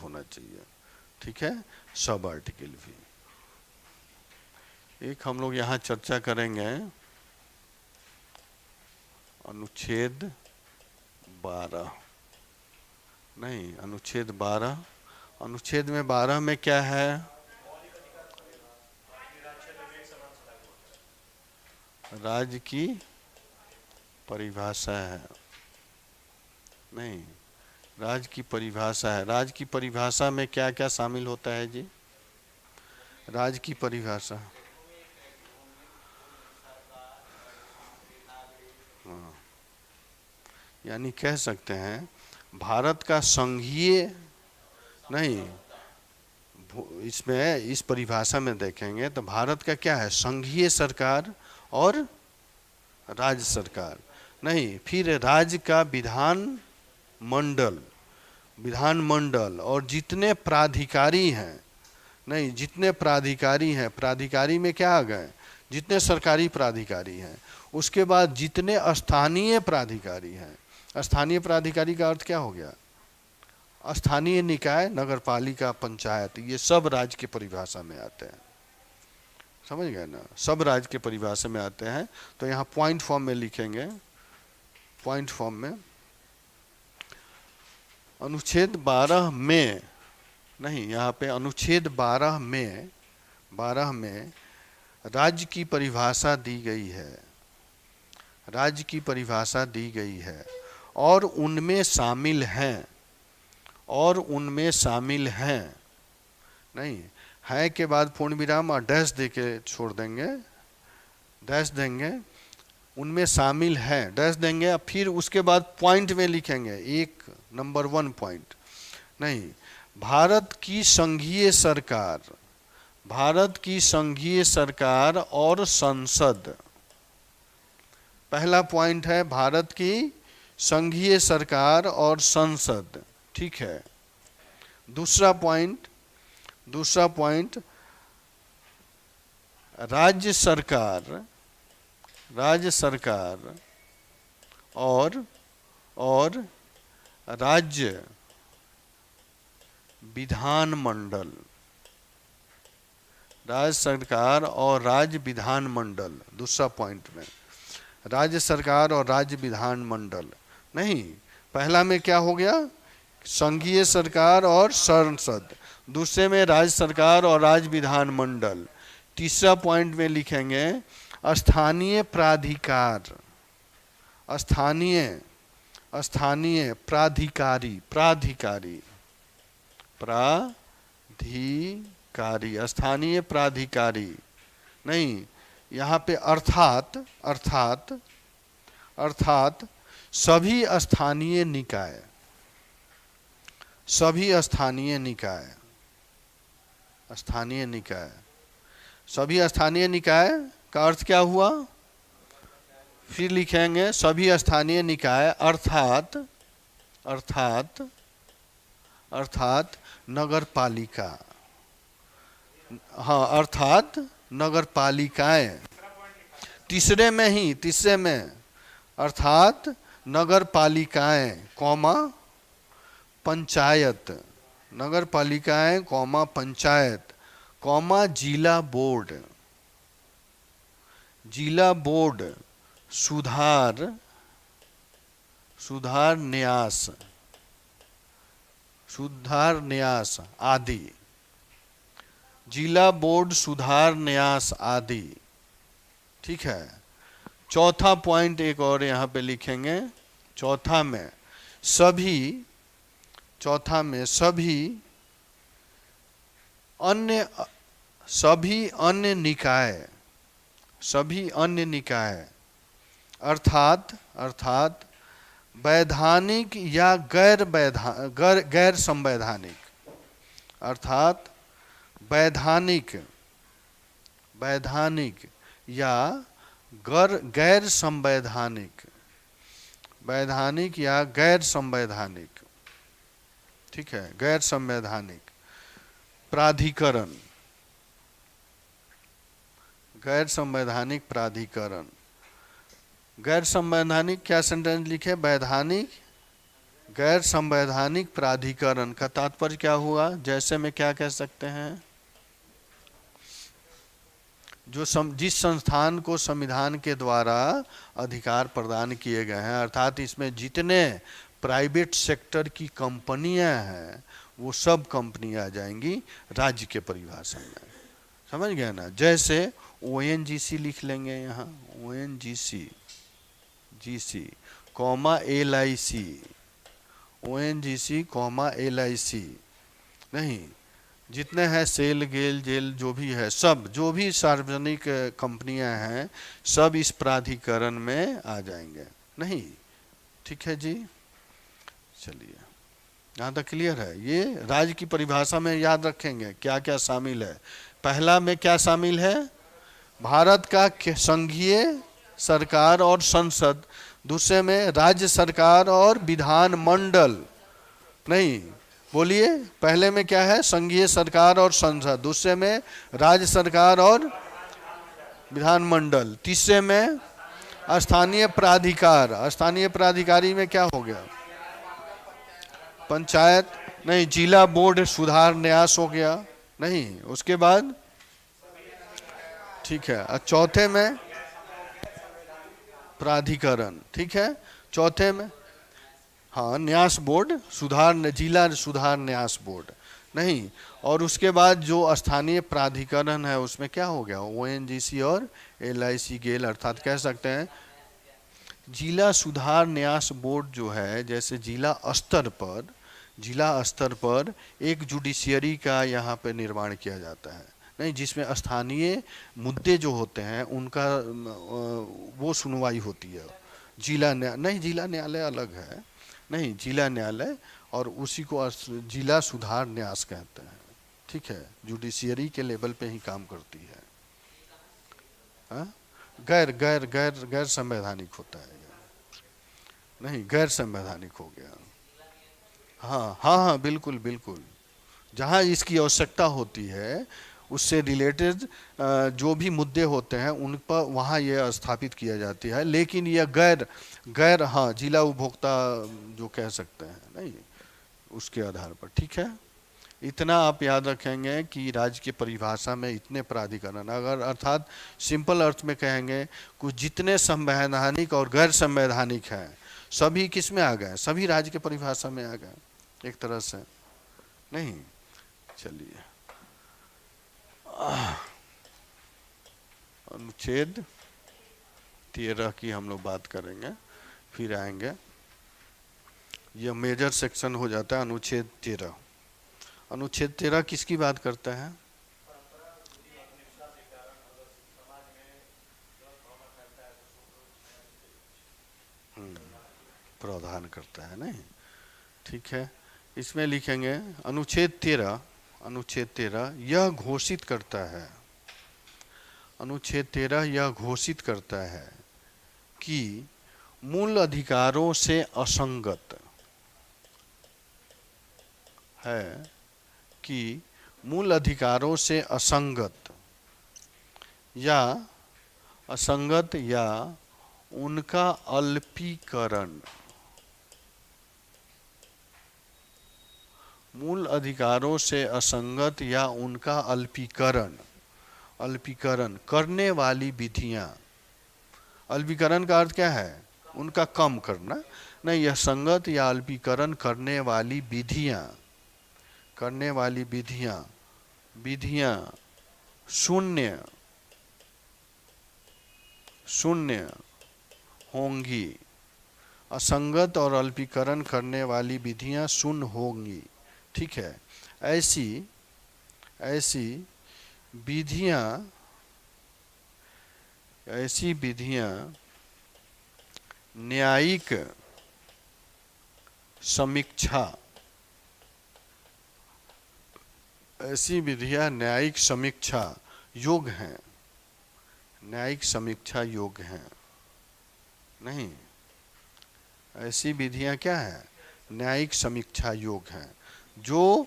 होना चाहिए, ठीक है, सब आर्टिकल भी। एक हम लोग यहाँ चर्चा करेंगे अनुच्छेद 12, नहीं अनुच्छेद 12, अनुच्छेद में 12 में क्या है? राज्य की परिभाषा है, नहीं राज्य की परिभाषा है। राज्य की परिभाषा में क्या क्या शामिल होता है जी? राज्य की परिभाषा, हाँ, यानी कह सकते हैं भारत का संघीय, नहीं इसमें इस परिभाषा में देखेंगे तो भारत का क्या है? संघीय सरकार और राज्य सरकार, नहीं फिर राज्य का विधान मंडल, विधानमंडल और जितने प्राधिकारी हैं, नहीं जितने प्राधिकारी हैं, प्राधिकारी में क्या आ गए? जितने सरकारी प्राधिकारी हैं, उसके बाद जितने स्थानीय प्राधिकारी हैं। स्थानीय प्राधिकारी का अर्थ क्या हो गया? स्थानीय निकाय, नगरपालिका, पंचायत, ये सब राज्य की परिभाषा में आते हैं, समझ गए ना, सब राज्य के परिभाषा में आते हैं। तो यहाँ पॉइंट फॉर्म में लिखेंगे, पॉइंट फॉर्म में अनुच्छेद 12 में, नहीं यहाँ पे अनुच्छेद 12 में, 12 में राज्य की परिभाषा दी गई है, राज्य की परिभाषा दी गई है और उनमें शामिल हैं, और उनमें शामिल हैं, नहीं है के बाद पूर्ण विराम और डैश दे के छोड़ देंगे, डैश देंगे, उनमें शामिल है डैश देंगे, फिर उसके बाद पॉइंट में लिखेंगे एक नंबर 1 पॉइंट, नहीं भारत की संघीय सरकार, भारत की संघीय सरकार और संसद, पहला पॉइंट है भारत की संघीय सरकार और संसद, ठीक है। दूसरा पॉइंट, दूसरा पॉइंट राज्य सरकार, राज्य सरकार और राज्य विधानमंडल, राज्य सरकार और राज्य विधानमंडल, दूसरा पॉइंट में राज्य सरकार और राज्य विधानमंडल, नहीं पहला में क्या हो गया? संघीय सरकार और संसद, दूसरे में राज्य सरकार और राज्य विधानमंडल, तीसरा पॉइंट में लिखेंगे स्थानीय प्राधिकार, स्थानीय, स्थानीय प्राधिकारी, प्राधिकारी, प्राधिकारी, स्थानीय प्राधिकारी, नहीं यहाँ पे अर्थात, अर्थात, अर्थात सभी स्थानीय निकाय, सभी स्थानीय निकाय, स्थानीय निकाय, सभी स्थानीय निकाय का अर्थ क्या हुआ? फिर लिखेंगे सभी स्थानीय निकाय अर्थात, अर्थात, अर्थात नगरपालिका, हाँ अर्थात नगरपालिकाएं, तीसरे में ही, तीसरे में अर्थात नगरपालिकाएं कौमा पंचायत, नगरपालिकाएं कौमा पंचायत कौमा जिला बोर्ड, जिला बोर्ड सुधार, सुधार न्यास, सुधार न्यास आदि, जिला बोर्ड सुधार न्यास आदि, ठीक है। चौथा पॉइंट एक और यहाँ पे लिखेंगे, चौथा में सभी, चौथा में सभी अन्य, सभी अन्य निकाय, सभी अन्य निकाय अर्थात, अर्थात वैधानिक या गैर गैर संवैधानिक, अर्थात वैधानिक, वैधानिक या गैर संवैधानिक, वैधानिक या गैर संवैधानिक, ठीक है, गैर संवैधानिक प्राधिकरण, गैर संवैधानिक प्राधिकरण, गैर संवैधानिक क्या सेंटेंस लिखे? वैधानिक गैर संवैधानिक प्राधिकरण का तात्पर्य क्या हुआ? जैसे में क्या कह सकते हैं? जो जिस संस्थान को संविधान के द्वारा अधिकार प्रदान किए गए हैं, अर्थात इसमें जितने प्राइवेट सेक्टर की कंपनियां हैं वो सब कंपनियां आ जाएंगी राज्य के परिभाषा में। समझ गए ना? जैसे ONGC लिख लेंगे यहाँ, ONGC GC comma LIC, ONGC comma LIC, नहीं जितने हैं सेल गेल जेल जो भी है, सब जो भी सार्वजनिक कंपनियां हैं सब इस प्राधिकरण में आ जाएंगे। नहीं, ठीक है जी, चलिए यहाँ तक क्लियर है। ये राज्य की परिभाषा में याद रखेंगे क्या क्या शामिल है। पहला में क्या शामिल है? भारत का संघीय सरकार और संसद। दूसरे में राज्य सरकार और विधान मंडल। नहीं, बोलिए, पहले में क्या है? संघीय सरकार और संसद। दूसरे में राज्य सरकार और विधानमंडल। तीसरे में स्थानीय प्राधिकार। स्थानीय प्राधिकारी में क्या हो गया? पंचायत, नहीं जिला बोर्ड सुधार न्यास हो गया। नहीं, उसके बाद ठीक है, चौथे में प्राधिकरण, ठीक है, चौथे में हाँ न्यास बोर्ड सुधार, जिला सुधार न्यास बोर्ड। नहीं, और उसके बाद जो स्थानीय प्राधिकरण है उसमें क्या हो गया? ONGC और LIC गेल, अर्थात कह सकते हैं जिला सुधार न्यास बोर्ड जो है, जैसे जिला स्तर पर एक जुडिशियरी का यहाँ पे निर्माण किया जाता है, नहीं जिसमें स्थानीय मुद्दे जो होते हैं उनका वो सुनवाई होती है। जिला न्यायालय अलग है, नहीं जिला न्यायालय, और उसी को जिला सुधार न्यास कहते हैं। ठीक है, जुडिशियरी के लेवल पे ही काम करती है। हा? गैर गैर गैर गैर संवैधानिक होता है, नहीं गैर संवैधानिक हो गया। हाँ हाँ हाँ, बिल्कुल बिल्कुल, जहाँ इसकी आवश्यकता होती है उससे रिलेटेड जो भी मुद्दे होते हैं उन पर वहाँ ये स्थापित किया जाती है। लेकिन यह गैर हाँ जिला उपभोक्ता जो कह सकते हैं, नहीं उसके आधार पर। ठीक है, इतना आप याद रखेंगे कि राज्य की परिभाषा में इतने प्राधिकरण, अगर अर्थात सिंपल अर्थ में कहेंगे कुछ जितने संवैधानिक और गैर संवैधानिक हैं सभी किस में आ गए? सभी राज्य की परिभाषा में आ गए एक तरह से। नहीं, चलिए अनुच्छेद 13 की हम लोग बात करेंगे, फिर आएंगे। यह मेजर सेक्शन हो जाता है अनुच्छेद 13। अनुच्छेद 13 किसकी बात करता है? प्रावधान करता है, नहीं ठीक है। इसमें लिखेंगे अनुच्छेद 13 यह घोषित करता है, अनुच्छेद 13 यह घोषित करता है कि मूल अधिकारों से असंगत है, कि मूल अधिकारों से असंगत या उनका अल्पीकरण, मूल अधिकारों से असंगत या उनका अल्पीकरण करने वाली विधियां। अल्पीकरण का अर्थ क्या है? उनका कम करना, नहीं यह संगत या अल्पीकरण करने वाली विधियां शून्य होंगी। असंगत और अल्पीकरण करने वाली विधियां शून्य होंगी। ठीक है, ऐसी विधियां न्यायिक समीक्षा योग्य हैं, न्यायिक समीक्षा योग्य हैं। नहीं, ऐसी विधियां क्या है? न्यायिक समीक्षा योग्य हैं, जो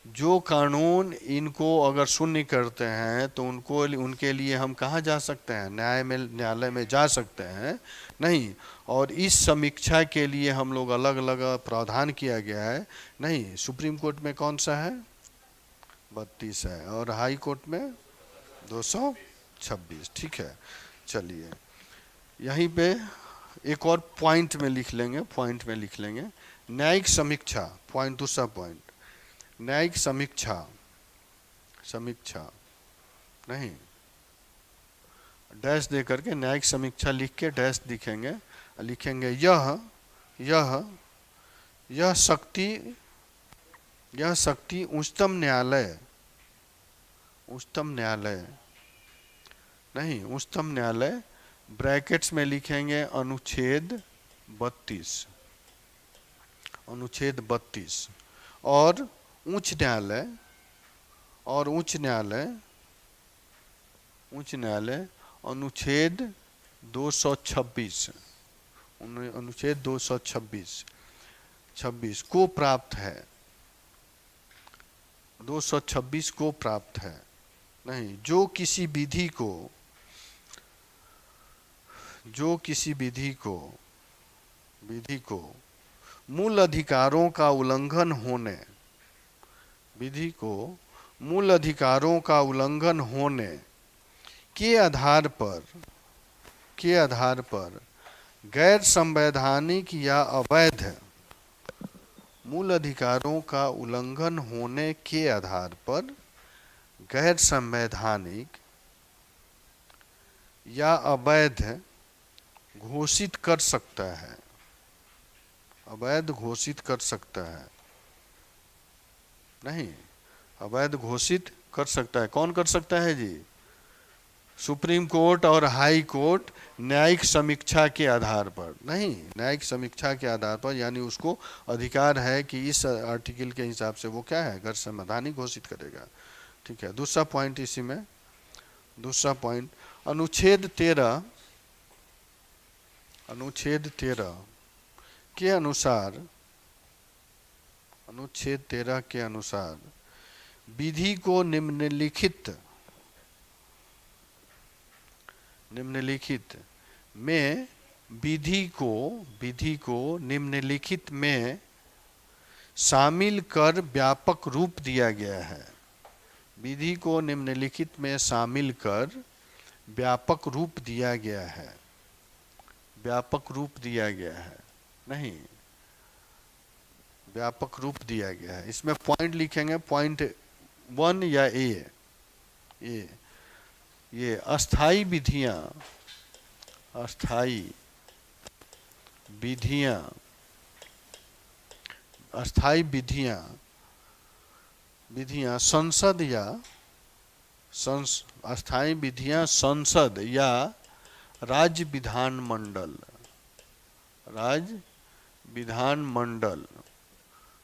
जो कानून इनको अगर शून्य करते हैं तो उनको उनके लिए हम कहाँ जा सकते हैं? न्यायालय में जा सकते हैं नहीं। और इस समीक्षा के लिए हम लोग अलग अलग प्रावधान किया गया है नहीं। सुप्रीम कोर्ट में कौन सा है? 32 है, और हाई कोर्ट में 226। ठीक है, चलिए यहीं पे एक और पॉइंट में लिख लेंगे, न्यायिक समीक्षा, पॉइंट, दूसरा पॉइंट, न्यायिक समीक्षा नहीं, डैश दे करके न्यायिक समीक्षा लिख के डैश लिखेंगे यह शक्ति उच्चतम न्यायालय ब्रैकेट्स में लिखेंगे अनुच्छेद 32 और उच्च न्यायालय अनुच्छेद 226 को प्राप्त है, 226 को प्राप्त है नहीं। जो किसी विधि को मूल अधिकारों का उल्लंघन होने के आधार पर गैर संवैधानिक या अवैध, मूल अधिकारों का उल्लंघन होने के आधार पर गैर संवैधानिक या अवैध घोषित कर सकता है, नहीं, अवैध घोषित कर सकता है। कौन कर सकता है जी? सुप्रीम कोर्ट और हाई कोर्ट न्यायिक समीक्षा के आधार पर नहीं, न्यायिक समीक्षा के आधार पर, यानी उसको अधिकार है कि इस आर्टिकल के हिसाब से वो क्या है, गैर संवैधानिक घोषित करेगा। ठीक है, दूसरा पॉइंट इसी में, दूसरा पॉइंट अनुच्छेद 13 के अनुसार, अनुच्छेद 13 के अनुसार विधि को निम्नलिखित में निम्नलिखित में शामिल कर व्यापक रूप दिया गया है। विधि को निम्नलिखित में शामिल कर व्यापक रूप दिया गया है, नहीं, व्यापक रूप दिया गया है। इसमें पॉइंट लिखेंगे, पॉइंट 1 या ये अस्थाई विधियां संसद या राज्य विधानमंडल,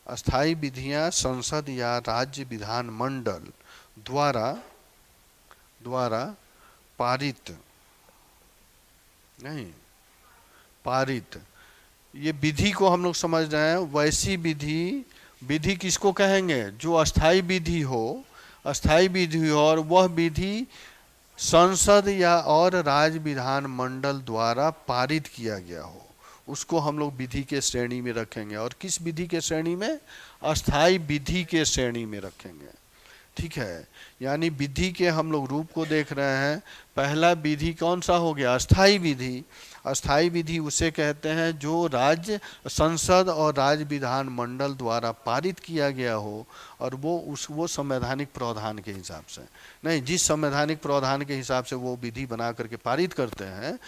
अस्थाई विधियां संसद या राज्य विधानमंडल द्वारा पारित, ये विधि को हम लोग समझ रहे हैं। वैसी विधि किसको कहेंगे? जो अस्थाई विधि हो और वह विधि संसद या और राज्य विधानमंडल द्वारा पारित किया गया हो, उसको हम लोग विधि के श्रेणी में रखेंगे। और किस विधि के श्रेणी में? अस्थाई विधि के श्रेणी में रखेंगे। ठीक है, यानी विधि के हम लोग रूप को देख रहे हैं। पहला विधि कौन सा हो गया? अस्थाई विधि। अस्थाई विधि उसे कहते हैं जो राज्य संसद और राज्य विधानमंडल द्वारा पारित किया गया हो, और वो संवैधानिक प्रावधान के हिसाब से नहीं, जिस संवैधानिक प्रावधान के हिसाब से वो विधि बना करके पारित करते हैं,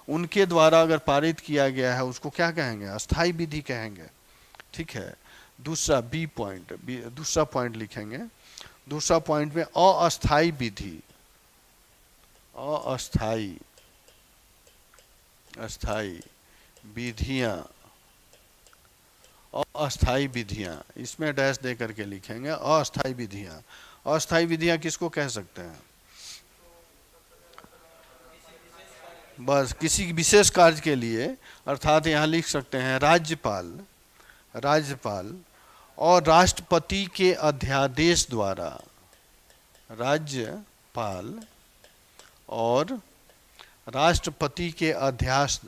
उनके द्वारा अगर पारित किया गया है उसको क्या कहेंगे? अस्थाई विधि कहेंगे। ठीक है, दूसरा दूसरा पॉइंट लिखेंगे। दूसरा पॉइंट में अस्थाई विधि, अस्थाई विधियां, इसमें डैश दे करके लिखेंगे अस्थाई विधियां किसको कह सकते हैं? बस किसी विशेष कार्य के लिए, अर्थात यहाँ लिख सकते हैं राज्यपाल और राष्ट्रपति के अध्यादेश द्वारा, राज्यपाल और राष्ट्रपति के अध्यादेश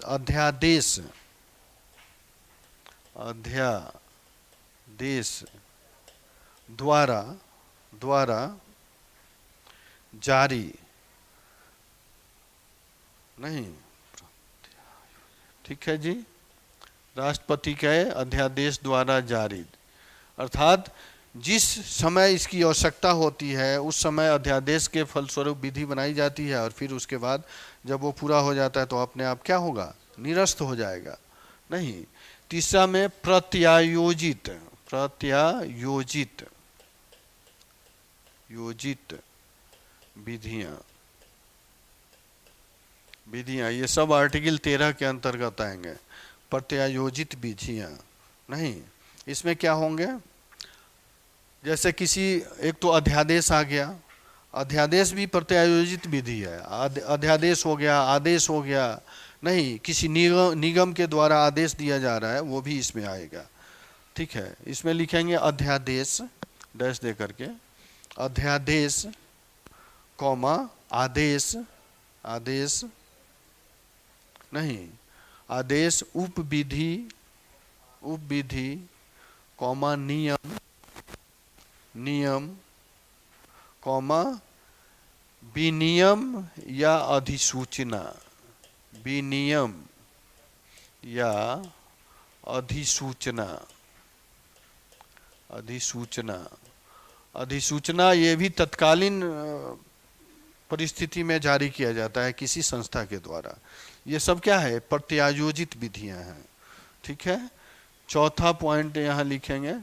द्वारा जारी, नहीं, ठीक है जी, राष्ट्रपति के अध्यादेश द्वारा जारी, अर्थात जिस समय इसकी आवश्यकता होती है उस समय अध्यादेश के फलस्वरूप विधि बनाई जाती है और फिर उसके बाद जब वो पूरा हो जाता है तो अपने आप क्या होगा, निरस्त हो जाएगा। नहीं, तीसरा में प्रत्यायोजित विधियां, ये सब आर्टिकल 13 के अंतर्गत आएंगे। प्रत्यायोजित विधियां, नहीं, इसमें क्या होंगे, जैसे किसी एक तो अध्यादेश आ गया, अध्यादेश भी प्रत्यायोजित विधि है, अध्यादेश हो गया, आदेश हो गया, नहीं, किसी निगम के द्वारा आदेश दिया जा रहा है वो भी इसमें आएगा। ठीक है, इसमें लिखेंगे अध्यादेश डैश दे करके, अध्यादेश कॉमा आदेश, नहीं, आदेश उपविधि कॉमा नियम कॉमा विनियम या अधिसूचना, विनियम या अधिसूचना ये भी तत्कालीन परिस्थिति में जारी किया जाता है किसी संस्था के द्वारा। ये सब क्या है, प्रत्यायोजित विधियां हैं। ठीक है, चौथा पॉइंट यहाँ लिखेंगे,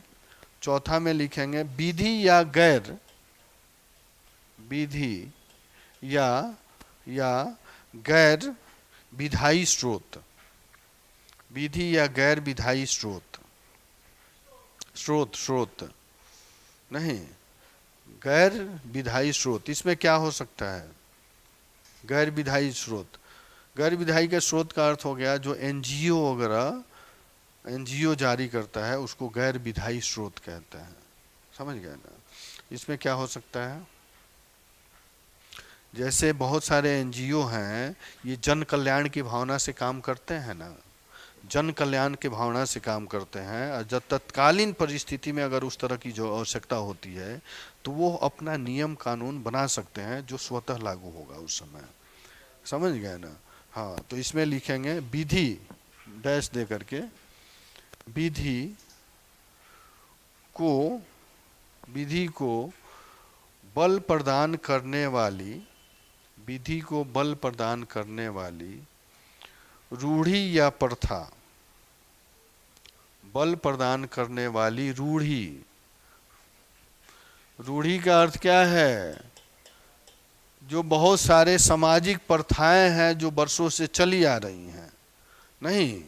चौथा में लिखेंगे विधि या गैर विधायी स्रोत, विधि या गैर विधायी स्रोत, नहीं, गैर विधायी स्रोत, इसमें क्या हो सकता है, गैर विधायी स्रोत, गैर विधायी के स्रोत का अर्थ हो गया जो एनजीओ वगैरह, एनजीओ जारी करता है उसको गैर विधायी स्रोत कहते हैं, समझ गए ना। इसमें क्या हो सकता है, जैसे बहुत सारे एनजीओ हैं ये जन कल्याण की भावना से काम करते हैं ना, जन कल्याण की भावना से काम करते हैं, और जब तत्कालीन परिस्थिति में अगर उस तरह की जो आवश्यकता होती है तो वो अपना नियम कानून बना सकते हैं जो स्वतः लागू होगा उस समय, समझ गए ना। हाँ, तो इसमें लिखेंगे विधि डैश दे करके, विधि को बल प्रदान करने वाली, रूढ़ी या प्रथा, बल प्रदान करने वाली रूढ़ी का अर्थ क्या है, जो बहुत सारे सामाजिक प्रथाएं हैं जो वर्षों से चली आ रही हैं, नहीं,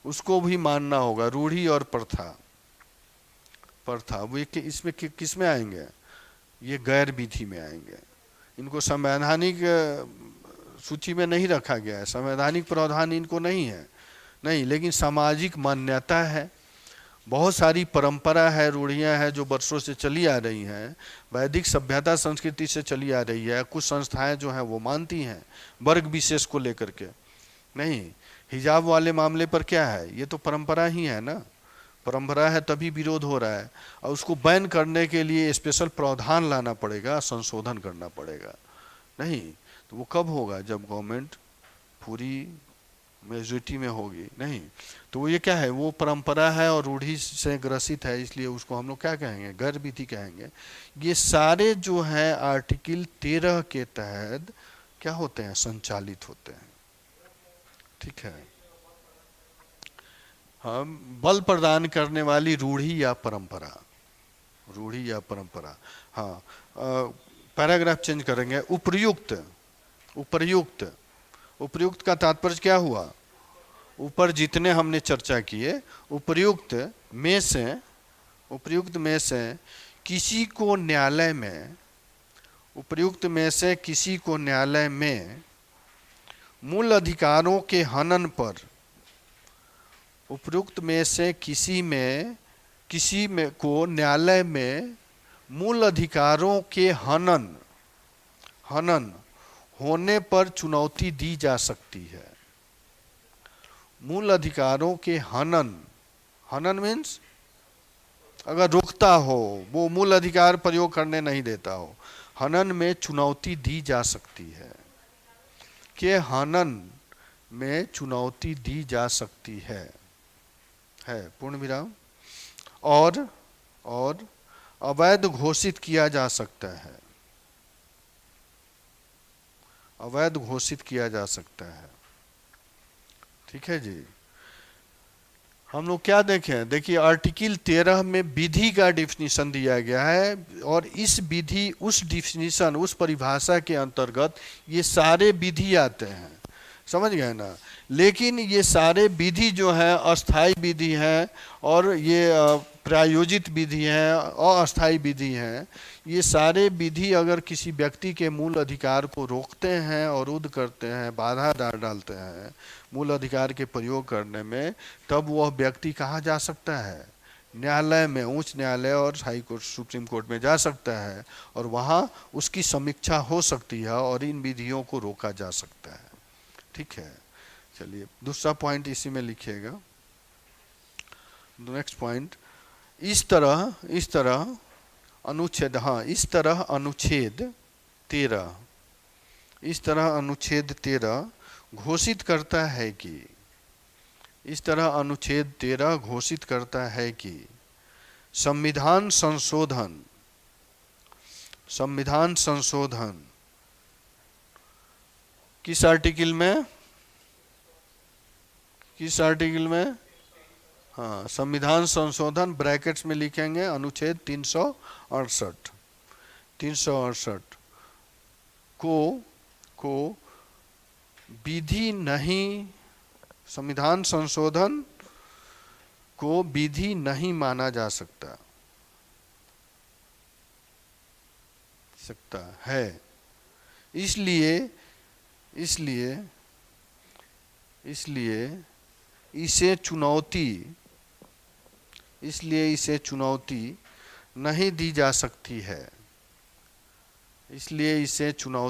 उसको भी मानना होगा। रूढ़ी और प्रथा वो इसमें किस में आएंगे, ये गैर विधि में आएंगे। इनको संवैधानिक सूची में नहीं रखा गया है, संवैधानिक प्रावधान इनको नहीं है, नहीं, लेकिन सामाजिक मान्यता है, बहुत सारी परंपरा है, रूढ़ियां हैं जो वर्षों से चली आ रही हैं, वैदिक सभ्यता संस्कृति से चली आ रही है। कुछ संस्थाएं जो हैं वो मानती हैं वर्ग विशेष को लेकर के, नहीं, हिजाब वाले मामले पर क्या है, ये तो परंपरा ही है ना, परंपरा है तभी विरोध हो रहा है, और उसको बैन करने के लिए स्पेशल प्रावधान लाना पड़ेगा, संशोधन करना पड़ेगा, नहीं, तो वो कब होगा, जब गवर्नमेंट पूरी मेजॉरिटी में होगी, नहीं, तो वो ये क्या है, वो परंपरा है और रूढ़ी से ग्रसित है, इसलिए उसको हम लोग क्या कहेंगे, गैर विधि कहेंगे। ये सारे जो है आर्टिकल 13 के तहत क्या होते हैं, संचालित होते हैं। ठीक है, हम बल प्रदान करने वाली रूढ़ी या परंपरा, हाँ, पैराग्राफ चेंज करेंगे, उपर्युक्त का तात्पर्य क्या हुआ, ऊपर जितने हमने चर्चा किए, उपर्युक्त में से किसी को न्यायालय में मूल अधिकारों के हनन पर, उपयुक्त में से किसी में किसी में को न्यायालय में मूल अधिकारों के हनन होने पर चुनौती दी जा सकती है। मूल अधिकारों के हनन मीन्स अगर रोकता हो, वो मूल अधिकार प्रयोग करने नहीं देता हो, हनन में चुनौती दी जा सकती है। के हनन में चुनौती दी जा सकती है पूर्ण विराम। और अवैध घोषित किया जा सकता है, अवैध घोषित किया जा सकता है। ठीक है जी। हम लोग क्या देखें, देखिए आर्टिकल 13 में विधि का डिफिनीशन दिया गया है, और इस विधि, उस डिफिनीशन, उस परिभाषा के अंतर्गत ये सारे विधि आते हैं, समझ गए ना। लेकिन ये सारे विधि जो है अस्थाई विधि है, और ये प्रायोजित विधि है, अस्थाई विधि है। ये सारे विधि अगर किसी व्यक्ति के मूल अधिकार को रोकते हैं, अवरुद्ध करते हैं, बाधा डालते हैं मूल अधिकार के प्रयोग करने में, तब वह व्यक्ति कहाँ जा सकता है? न्यायालय में, उच्च न्यायालय और हाई कोर्ट, सुप्रीम कोर्ट में जा सकता है, और वहाँ उसकी समीक्षा हो सकती है और इन विधियों को रोका जा सकता है। ठीक है, चलिए दूसरा पॉइंट इसी में लिखिएगा। नेक्स्ट पॉइंट, इस तरह अनुच्छेद, हाँ, इस तरह अनुच्छेद 13 घोषित करता है कि, इस तरह अनुच्छेद 13 घोषित करता है कि संविधान संशोधन किस आर्टिकल में? हाँ, संविधान संशोधन ब्रैकेट्स में लिखेंगे अनुच्छेद 368 को विधि नहीं, संविधान संशोधन को विधि नहीं माना जा सकता है। इसलिए इसे चुनौती नहीं दी जा सकती है।